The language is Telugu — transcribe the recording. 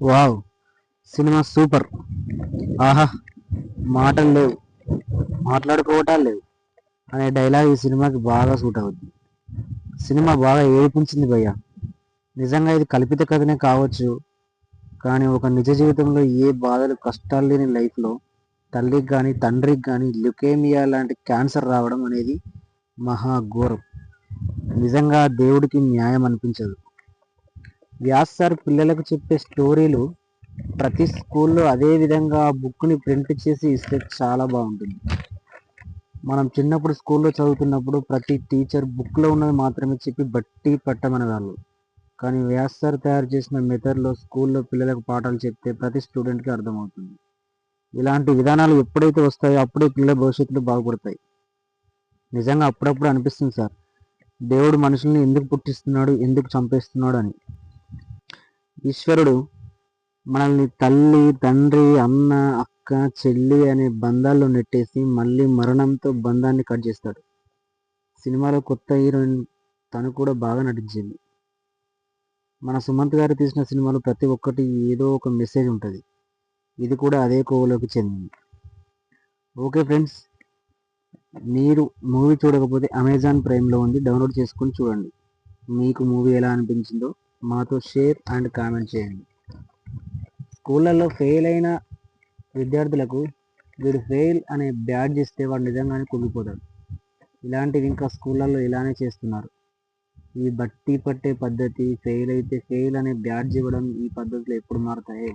వావ్! Cinema super! ఆహా! మాటలు లేవు, మాట్లాడుకోవటాలు లేవు అనే డైలాగ్ ఈ సినిమాకి బాగా సూట్ అవుద్ది. సినిమా బాగా ఏడిపించింది భయ్యా. నిజంగా ఇది కల్పిత కథనే కావచ్చు, కానీ ఒక నిజ జీవితంలో ఏ బాధలు, కష్టాలు లేని లైఫ్‌లో తల్లికి గానీ, తండ్రికి గానీ ల్యుకేమియా లాంటి క్యాన్సర్ రావడం అనేది మహా ఘోరం. నిజంగా దేవుడికి న్యాయం అనిపించదు. వ్యాస్ సార్ పిల్లలకు చెప్పే స్టోరీలు ప్రతి స్కూల్లో అదే విధంగా ఆ బుక్‌ని ప్రింట్ చేసి ఇస్తే చాలా బాగుంటుంది. మనం చిన్నప్పుడు స్కూల్లో చదువుతున్నప్పుడు ప్రతి టీచర్ బుక్‌లో ఉన్నది మాత్రమే చెప్పి బట్టి పట్టమనేవాళ్ళు. కానీ వ్యాస్ సార్ తయారు చేసిన మెథడ్‌లో స్కూల్లో పిల్లలకు పాఠాలు చెప్తే ప్రతి స్టూడెంట్‌కి అర్థమవుతుంది. ఇలాంటి విధానాలు ఎప్పుడైతే వస్తాయో అప్పుడే పిల్లల భవిష్యత్తులో బాగుపడతాయి. నిజంగా అప్పుడప్పుడు అనిపిస్తుంది సార్, దేవుడు మనుషుల్ని ఎందుకు పుట్టిస్తున్నాడు, ఎందుకు చంపేస్తున్నాడు అని. ఈశ్వరుడు మనల్ని తల్లి, తండ్రి, అన్న, అక్క, చెల్లి అనే బంధాల్లో నెట్టేసి మళ్ళీ మరణంతో బంధాన్ని కట్ చేస్తాడు. సినిమాలో కొత్త హీరోయిన్ తను కూడా బాగా నటించింది. మన సుమంత్ గారు తీసిన సినిమాలో ప్రతి ఒక్కటి ఏదో ఒక మెసేజ్ ఉంటుంది. ఇది కూడా అదే కోవలోకి చెందింది. ఓకే ఫ్రెండ్స్, మీరు మూవీ చూడకపోతే అమెజాన్ ప్రైమ్లో ఉంది, డౌన్లోడ్ చేసుకొని చూడండి. మీకు మూవీ ఎలా అనిపించిందో మాతో షేర్ అండ్ కామెంట్ చేయండి. స్కూళ్ళల్లో ఫెయిల్ అయిన విద్యార్థులకు వీడు ఫెయిల్ అనే బ్యాడ్జ్ ఇస్తే వాడు నిజంగానే కుంగిపోతాడు. ఇలాంటివి ఇంకా స్కూళ్ళల్లో ఇలానే చేస్తున్నారు. ఈ బట్టి పట్టే పద్ధతి, ఫెయిల్ అయితే ఫెయిల్ అనే బ్యాడ్జ్ ఇవ్వడం, ఈ పద్ధతులు ఎప్పుడు మారుతాయి?